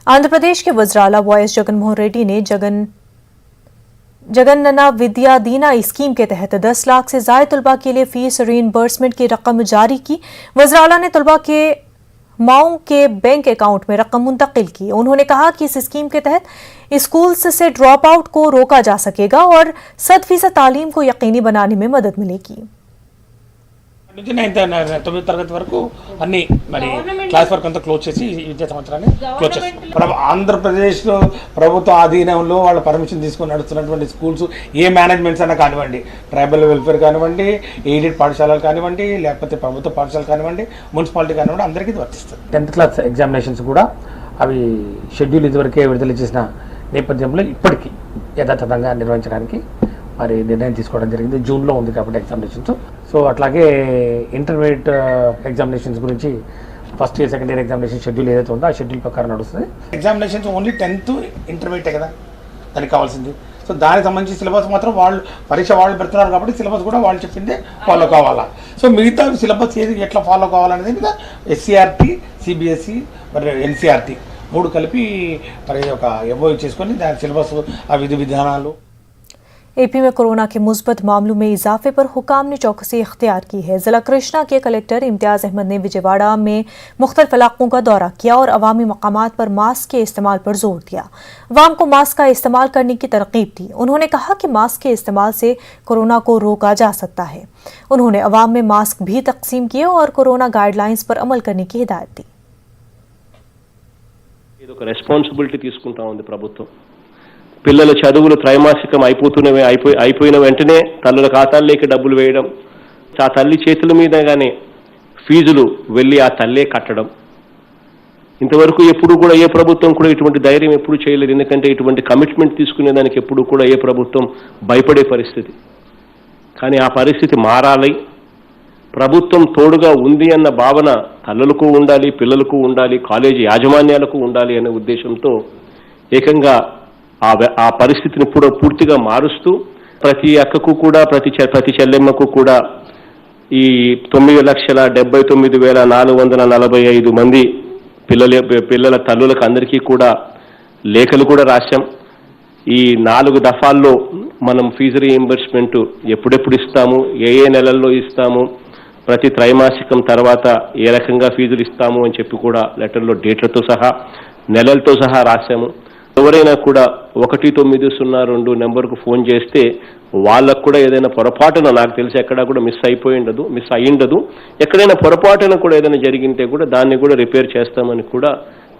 आंध्र प्रदेश के वज़राला वाईएस जगनमोहन रेड्डी ने जगन्नना विद्या दीना स्कीम के तहत 10 लाख से ज्यादा तलबा के लिए फीस रीइंबर्समेंट की रकम जारी की। वज़राला ने तलबा के माओं के बैंक अकाउंट में रकम मुंतकिल की। उन्होंने कहा कि इस स्कीम के तहत स्कूल्स से ड्रॉप आउट को रोका जा सकेगा और 100% तालीम को यकीनी बनाने में मदद मिलेगी। నుంచి 9th తరగతి వరకు అన్ని మరి క్లాస్ వర్క్ అంతా క్లోజ్ చేసి విద్యా సంవత్సరాన్ని క్లోజ్ చేస్తాం. ఆంధ్రప్రదేశ్లో ప్రభుత్వ ఆధీనంలో వాళ్ళ పర్మిషన్ తీసుకొని నడుస్తున్నటువంటి స్కూల్స్ ఏ మేనేజ్మెంట్స్ అయినా కానివ్వండి, ట్రైబల్ వెల్ఫేర్ కానివ్వండి, ఎయిడెడ్ పాఠశాలలు కానివ్వండి, లేకపోతే ప్రభుత్వ పాఠశాలలు కానివ్వండి, మున్సిపాలిటీ కానివ్వండి, అందరికీ ఇది వర్తిస్తుంది. 10th క్లాస్ ఎగ్జామినేషన్స్ కూడా అవి షెడ్యూల్ ఇదివరకే విడుదల చేసిన నేపథ్యంలో ఇప్పటికీ యథాతథంగా నిర్వహించడానికి మరి నిర్ణయం తీసుకోవడం జరిగింది. జూన్లో ఉంది కాబట్టి ఎగ్జామినేషన్స్. సో అట్లాగే ఇంటర్మీడియట్ ఎగ్జామినేషన్స్ గురించి first year second year examination schedule ఏదైతే ఉందో ఆ షెడ్యూల్ ప్రకారం నడుస్తుంది. ఎగ్జామినేషన్స్ ఓన్లీ 10th ఇంటర్మీడియట్ కదా దానికి కావాల్సింది. సో దానికి సంబంధించి సిలబస్ మాత్రం వాళ్ళు పరీక్ష వాళ్ళు పెడుతున్నారు కాబట్టి సిలబస్ కూడా వాళ్ళు చెప్పిందే ఫాలో కావాలా. సో మిగతా సిలబస్ ఏది ఎట్లా ఫాలో కావాలనేది మీద ఎస్సీఆర్టీ, సిబిఎస్ఈ, మరి ఎన్సీఆర్టీ 3 కలిపి మరి ఒక ఎంఓయూ చేసుకొని దాని సిలబస్ ఆ విధి విధానాలు. एपी में कोरोना के मुस्बत मामलों में इजाफे पर हुकाम ने चौकसी इख्तियार की है। जिला कृष्णा के कलेक्टर इम्तियाज अहमद ने विजयवाड़ा में मुख्तलिफ इलाकों का दौरा किया और अवामी मकामात पर मास्क के इस्तेमाल पर जोर दिया। अवाम को मास्क का इस्तेमाल करने की तरकीब दी। उन्होंने कहा कि मास्क के इस्तेमाल से कोरोना को रोका जा सकता है। उन्होंने अवाम में मास्क भी तकसीम किए और कोरोना गाइडलाइंस पर अमल करने की हिदायत दी। రెస్పాన్సిబిలిటీ తీసుకుంటా ఉంది ప్రభుత్వం. పిల్లల చదువులు త్రైమాసికం అయిపోయిన వెంటనే తల్లుల ఖాతాల్లోకి డబ్బులు వేయడం, ఆ తల్లి చేతుల మీదగానే ఫీజులు వెళ్ళి ఆ తల్లే కట్టడం. ఇంతవరకు ఎప్పుడు కూడా ఏ ప్రభుత్వం కూడా ఇటువంటి ధైర్యం ఎప్పుడు చేయలేదు. ఎందుకంటే ఇటువంటి కమిట్మెంట్ తీసుకునే దానికి ఎప్పుడు కూడా ఏ ప్రభుత్వం భయపడే పరిస్థితి. కానీ ఆ పరిస్థితి మారాలి. ప్రభుత్వం తోడుగా ఉంది అన్న భావన తల్లులకు ఉండాలి, పిల్లలకు ఉండాలి, కాలేజీ యాజమాన్యాలకు ఉండాలి అనే ఉద్దేశంతో ఏకంగా ఆ పరిస్థితిని పూర్తిగా మారుస్తూ ప్రతి అక్కకు కూడా ప్రతి చెల్లెమ్మకు కూడా ఈ 9,79,445 మంది పిల్లల తల్లులకు అందరికీ కూడా లేఖలు కూడా రాశాం. ఈ 4 దఫాల్లో మనం ఫీజు రీయింబర్స్మెంట్ ఎప్పుడెప్పుడు ఇస్తాము, ఏ నెలల్లో ఇస్తాము, ప్రతి త్రైమాసికం తర్వాత ఏ రకంగా ఫీజులు ఇస్తాము అని చెప్పి కూడా లెటర్లో డేట్లతో సహా నెలలతో సహా రాశాము. ఎవరైనా కూడా 1902 నెంబర్కు ఫోన్ చేస్తే వాళ్ళకు కూడా ఏదైనా పొరపాటున, నాకు తెలిసి ఎక్కడా కూడా మిస్ అయ్యిండదు, ఎక్కడైనా పొరపాటున కూడా ఏదైనా జరిగింటే కూడా దాన్ని కూడా రిపేర్ చేస్తామని కూడా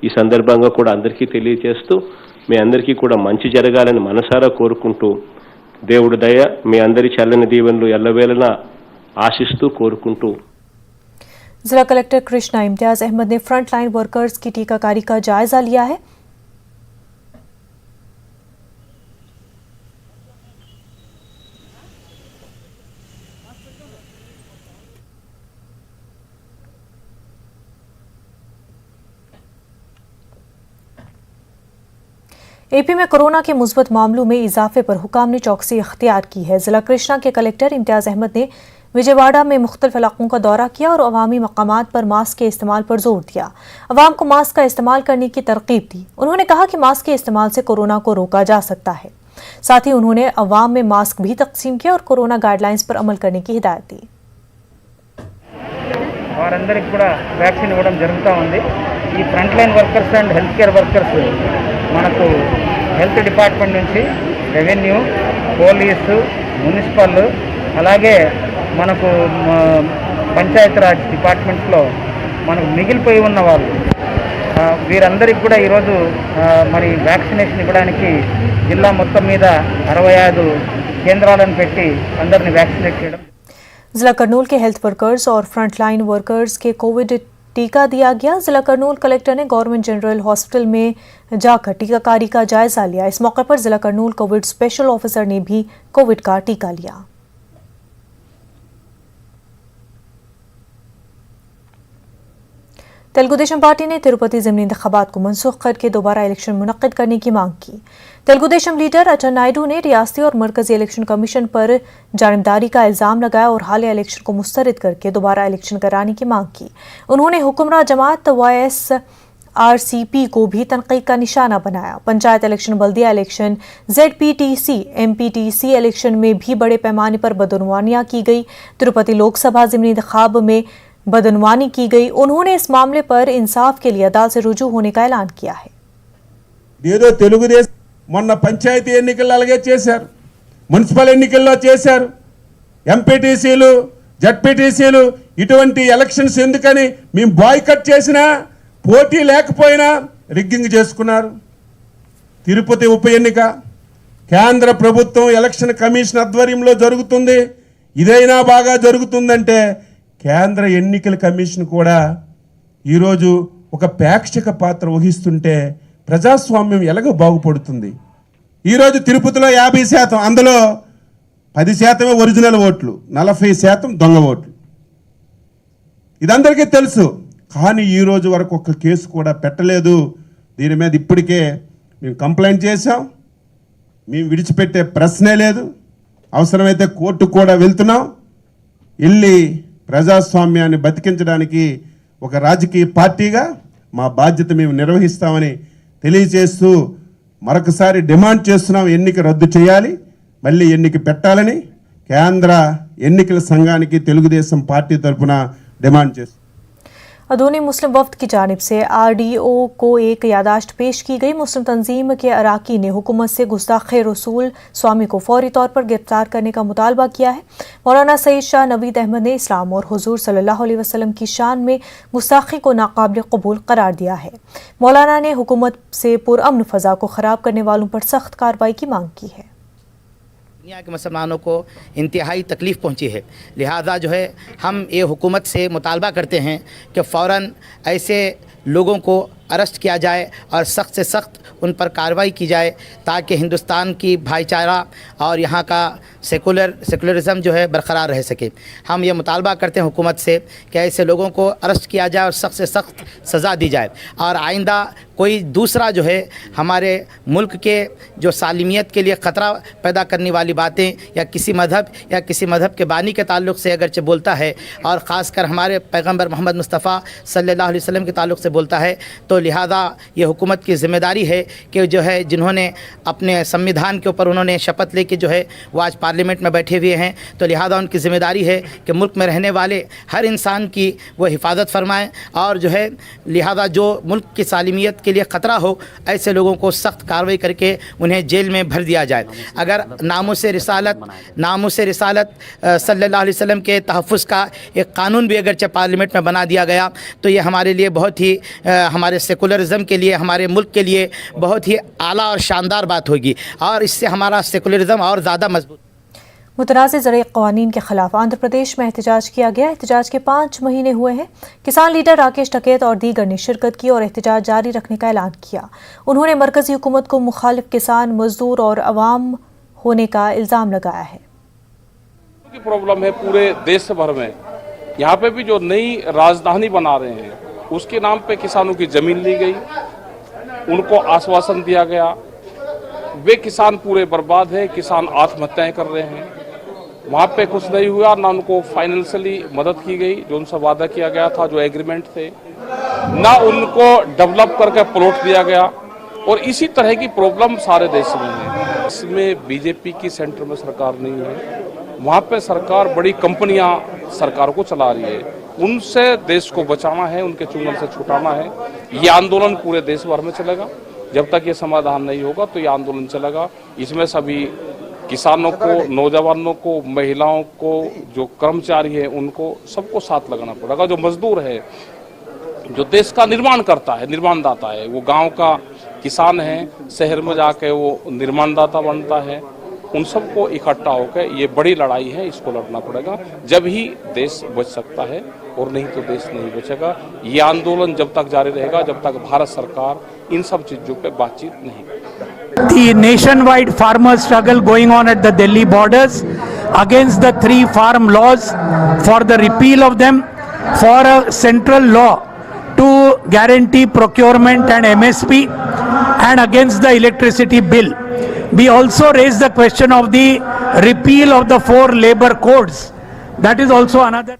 ఈ సందర్భంగా కూడా అందరికీ తెలియజేస్తూ మీ అందరికీ కూడా మంచి జరగాలని మనసారా కోరుకుంటూ దేవుడి దయ మీ అందరి చల్లని దీవెనలు ఎల్లవేళలా आशिस्तु कोरुकुंटू। जिला कलेक्टर कृष्णा इम्तियाज अहमद ने फ्रंट लाइन वर्कर्स की टीकाकारी का जायजा लिया है। एपी में कोरोना के मुस्बत मामलों में इजाफे पर हुकाम ने चौकसी इख्तियार की है। जिला कृष्णा के कलेक्टर इम्तियाज अहमद ने विजयवाड़ा में मुख्तलिफ इलाकों का दौरा किया और अवामी मकामात पर मास्क के इस्तेमाल पर जोर दिया। अवाम को मास्क का इस्तेमाल करने की तरकीब दी। उन्होंने कहा कि मास्क के इस्तेमाल से कोरोना को रोका जा सकता है। साथ ही उन्होंने अवाम में मास्क भी तकसीम किया और कोरोना गाइडलाइंस पर अमल करने की हिदायत दी। వారందరికీ కూడా వ్యాక్సిన్ ఇవ్వడం జరుగుతూ ఉంది. ఈ front line workers and health care workers మనకు హెల్త్ డిపార్ట్మెంట్ నుంచి రెవెన్యూ, పోలీసు, మున్సిపల్, అలాగే మనకు పంచాయతీరాజ్ డిపార్ట్మెంట్స్లో మనకు మిగిలిపోయి ఉన్న వాళ్ళు వీరందరికీ కూడా ఈరోజు మరి వ్యాక్సినేషన్ ఇవ్వడానికి జిల్లా మొత్తం మీద 65 కేంద్రాలను పెట్టి అందరిని వ్యాక్సినేట్ చేయడం. जिला करनूल के हेल्थ वर्कर्स और फ्रंटलाइन वर्कर्स के कोविड टीका दिया गया। जिला करनूल कलेक्टर ने गवर्नमेंट जनरल हॉस्पिटल में जाकर टीकाकारी का जायजा लिया। इस मौके पर जिला करनूल कोविड स्पेशल ऑफिसर ने भी कोविड का टीका लिया। तेलुगुदेशम पार्टी ने तिरुपति ज़िमनी इंतखाबात को मनसूख करके दोबारा इलेक्शन मुनक्किद करने की मांग की। तेलुगुदेशम लीडर अच्चन्नायडू ने रियासती और मरकजी इलेक्शन कमीशन पर जानिबदारी का इल्ज़ाम लगाया और हालिया इलेक्शन को मुस्तरद करके दोबारा इलेक्शन कराने की मांग की। उन्होंने हुक्मरान जमात वाईएस आरसीपी को भी तनकीद का निशाना बनाया। पंचायत इलेक्शन, बल्दिया इलेक्शन, जेडपीटीसी, एमपीटीसी इलेक्शन में भी बड़े पैमाने पर बदनवानियां की गई। तिरुपति लोकसभा ज़िमनी इंतखाब में बदनवानी की गई। उन्होंने इस मामले पर इंसाफ के लिए अदालत से रुजू होने का ऐलान किया है। ఏదో తెలుగుదేశం మొన్న పంచాయతీ ఎన్నికల్లో అలాగే చేశారు, మున్సిపల్ ఎన్నికల్లో చేశారు, ఎంపీటీసీలు, జడ్పీటీసీలు ఇటువంటి ఎలక్షన్స్ ఎందుకని మేము బాయ్కట్ చేసినా పోటీ లేకపోయినా రిగ్గింగ్ చేసుకున్నారు. తిరుపతి ఉప ఎన్నిక కేంద్ర ప్రభుత్వం ఎలక్షన్ కమిషన్ ఆధ్వర్యంలో జరుగుతుంది. ఇదైనా బాగా జరుగుతుందంటే కేంద్ర ఎన్నికల కమిషన్ కూడా ఈరోజు ఒక ప్రేక్షక పాత్ర వహిస్తుంటే ప్రజాస్వామ్యం ఎలాగో బాగుపడుతుంది. ఈరోజు తిరుపతిలో 50%, అందులో 10% ఒరిజినల్ ఓట్లు, 40% దొంగ ఓట్లు. ఇదందరికీ తెలుసు. కానీ ఈరోజు వరకు ఒక్క కేసు కూడా పెట్టలేదు. దీని మీద ఇప్పటికే మేము కంప్లైంట్ చేశాం. మేము విడిచిపెట్టే ప్రశ్నే లేదు. అవసరమైతే కోర్టుకు కూడా వెళ్తున్నాం. వెళ్ళి ప్రజాస్వామ్యాన్ని బతికించడానికి ఒక రాజకీయ పార్టీగా మా బాధ్యత మేము నిర్వహిస్తామని తెలియజేస్తూ మరొకసారి డిమాండ్ చేస్తున్నాం. ఎన్నిక రద్దు చేయాలి, మళ్ళీ ఎన్నిక పెట్టాలని కేంద్ర ఎన్నికల సంఘానికి తెలుగుదేశం పార్టీ తరఫున డిమాండ్ చేస్తున్నాం. अदोनी मुस्लिम वफ्द की जानिब से आरडीओ को एक यादाश्त पेश की गई। मुस्लिम तंजीम के अराकी ने हुकूमत से गुस्ताखे रसूल स्वामी को फौरी तौर पर गिरफ्तार करने का मुतालबा किया है। मौलाना सईद शाह नवीद अहमद ने इस्लाम और हुजूर सल्लल्लाहु अलैहि वसल्लम की शान में गुस्ताखी को नाकाबिल कबूल करार दिया है। मौलाना ने हुकूमत से पुरअमन फ़ज़ा को ख़राब करने वालों पर सख्त कार्रवाई की मांग की है। दुनिया के मुसलमानों को इंतहाई तकलीफ़ पहुंची है, लिहाजा जो है हम ये हुकूमत से मुतालबा करते हैं कि फ़ौरन ऐसे लोगों को अरेस्ट किया जाए और सख्त से सख्त उन पर कार्रवाई की जाए ताकि हिंदुस्तान की भाईचारा और यहाँ का सेकुलरिज़म जो है बरकरार रह सके। हम ये मुतालबा करते हैं हुकूमत से कि ऐसे लोगों को अरेस्ट किया जाए और सख्त से सख्त सज़ा दी जाए और आइंदा कोई दूसरा जो है हमारे मुल्क के जो सालिमियत के लिए ख़तरा पैदा करने वाली बातें या किसी मज़हब के बानी के ताल्लुक़ से अगरचे बोलता है और ख़ासकर हमारे पैगम्बर मोहम्मद मुस्तफ़ा सल्लल्लाहु अलैहि वसल्लम के ताल्लुक़ से बोलता है, तो लिहाजा ये हुकूमत की ज़िम्मेदारी है कि जो है जिन्होंने अपने संविधान के ऊपर उन्होंने शपथ लेके जो है वो आज पार्लियामेंट में बैठे हुए हैं, तो लिहाजा उनकी ज़िम्मेदारी है कि मुल्क में रहने वाले हर इंसान की वो हिफाजत फरमाएँ और जो है लिहाजा जो मुल्क की सालिमियत के लिए ख़तरा हो ऐसे लोगों को सख्त कार्रवाई करके उन्हें जेल में भर दिया जाए। अगर नामुस रिसालत सल्लल्लाहु अलैहि वसल्लम के तहफ़्फ़ुज़ का एक कानून भी अगर पार्लियामेंट में बना दिया गया तो ये हमारे लिए बहुत ही हमारे सेकुलरिज़म के लिए, हमारे मुल्क के लिए बहुत ही आला और शानदार बात होगी और इससे हमारा सेकुलरिज़म और ज़्यादा मजबूत। मुतनाज़ ज़रई क़वानीन के ख़िलाफ़ आंध्र प्रदेश में एहतजाज किया गया। एहतजाज के 5 महीने हुए हैं। किसान लीडर राकेश टकैत और दीगर ने शिरकत की और एहतजाज जारी रखने का ऐलान किया। उन्होंने मरकज़ी हुकूमत को मुखालिफ किसान, मजदूर और अवाम होने का इल्ज़ाम लगाया है। की प्रॉब्लम है पूरे देश भर में। यहाँ पे भी जो नई राजधानी बना रहे हैं उसके नाम पे किसानों की ज़मीन ली गई, उनको आश्वासन दिया गया, वे किसान पूरे बर्बाद हैं, किसान आत्महत्याएं कर रहे हैं। वहाँ पे कुछ नहीं हुआ, ना उनको फाइनेंशियली मदद की गई जो उनसे वादा किया गया था, जो एग्रीमेंट थे, ना उनको डेवलप करके प्लॉट दिया गया और इसी तरह की प्रॉब्लम सारे देश में है। इसमें बीजेपी की सेंटर में सरकार नहीं है, वहाँ पे सरकार बड़ी कंपनियां सरकार को चला रही है, उनसे देश को बचाना है, उनके चुंगल से छुटाना है। ये आंदोलन पूरे देश भर में चलेगा। जब तक ये समाधान नहीं होगा तो ये आंदोलन चलेगा। इसमें सभी किसानों को, नौजवानों को, महिलाओं को, जो कर्मचारी है उनको सबको साथ लगाना पड़ेगा। जो मजदूर है, जो देश का निर्माण करता है, निर्माणदाता है, वो गांव का किसान है, शहर में जाके वो निर्माणदाता बनता है, उन सबको इकट्ठा होकर ये बड़ी लड़ाई है, इसको लड़ना पड़ेगा। जब ही देश बच सकता है और नहीं तो देश नहीं बचेगा। ये आंदोलन जब तक जारी रहेगा जब तक भारत सरकार इन सब चीज़ों पे बातचीत नहीं करेगी। The nationwide farmer struggle going on at the Delhi borders against the 3 farm laws, for the repeal of them, for a central law to guarantee procurement and MSP, and against the electricity bill. We also raised the question of the repeal of the 4 labor codes. That is also another.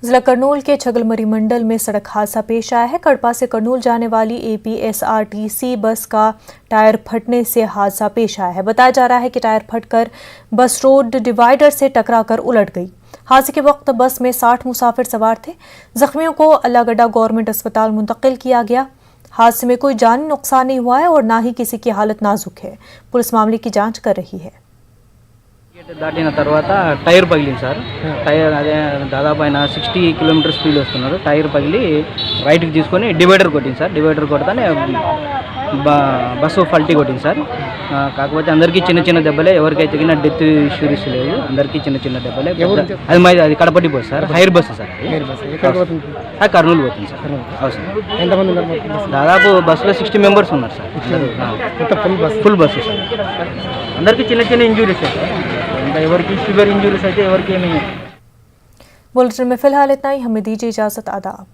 जिला करनूल के छगलमरी मंडल में सड़क हादसा पेश आया है। कड़पा से करनूल जाने वाली APSRTC बस का टायर फटने से हादसा पेश आया है। बताया जा रहा है कि टायर फटकर बस रोड डिवाइडर से टकराकर उलट गई। हादसे के वक्त बस में 60 मुसाफिर सवार थे। जख्मियों को अल्लागड्डा गवर्नमेंट अस्पताल मुंतकिल किया गया। हादसे में कोई जानी नुकसान नहीं हुआ है और ना ही किसी की हालत नाजुक है। पुलिस मामले की जांच कर रही है। దాటిన తర్వాత టైర్ పగిలింది సార్. టైర్ అదే దాదాపు ఆయన 60 కిలోమీటర్ స్పీడ్ వస్తున్నారు. టైర్ పగిలి రైట్కి తీసుకొని డివైడర్ కొట్టింది సార్. డివైడర్ కొడతానే బస్సు పల్టీ కొట్టింది సార్. కాకపోతే అందరికీ చిన్న చిన్న దెబ్బలే, ఎవరికైతే కింద డెత్ ఇష్యూస్ లేదు, అందరికీ చిన్న చిన్న దెబ్బలే. అది కడపటి bus sir, hire bus sir. అది కర్నూలు పోతుంది సార్. అవును, దాదాపు బస్సులో 60 మెంబర్స్ ఉన్నారు సార్. Full bus sir. అందరికీ చిన్న చిన్న ఇంజురీస్ సార్. ఇంకా ఎవరికి సివియర్ ఇంజురీస్ అయితే ఎవరికి ఏమీ. बुलेटिन में फिलहाल इतना ही। हमें दीजिए इजाजत। आदाब।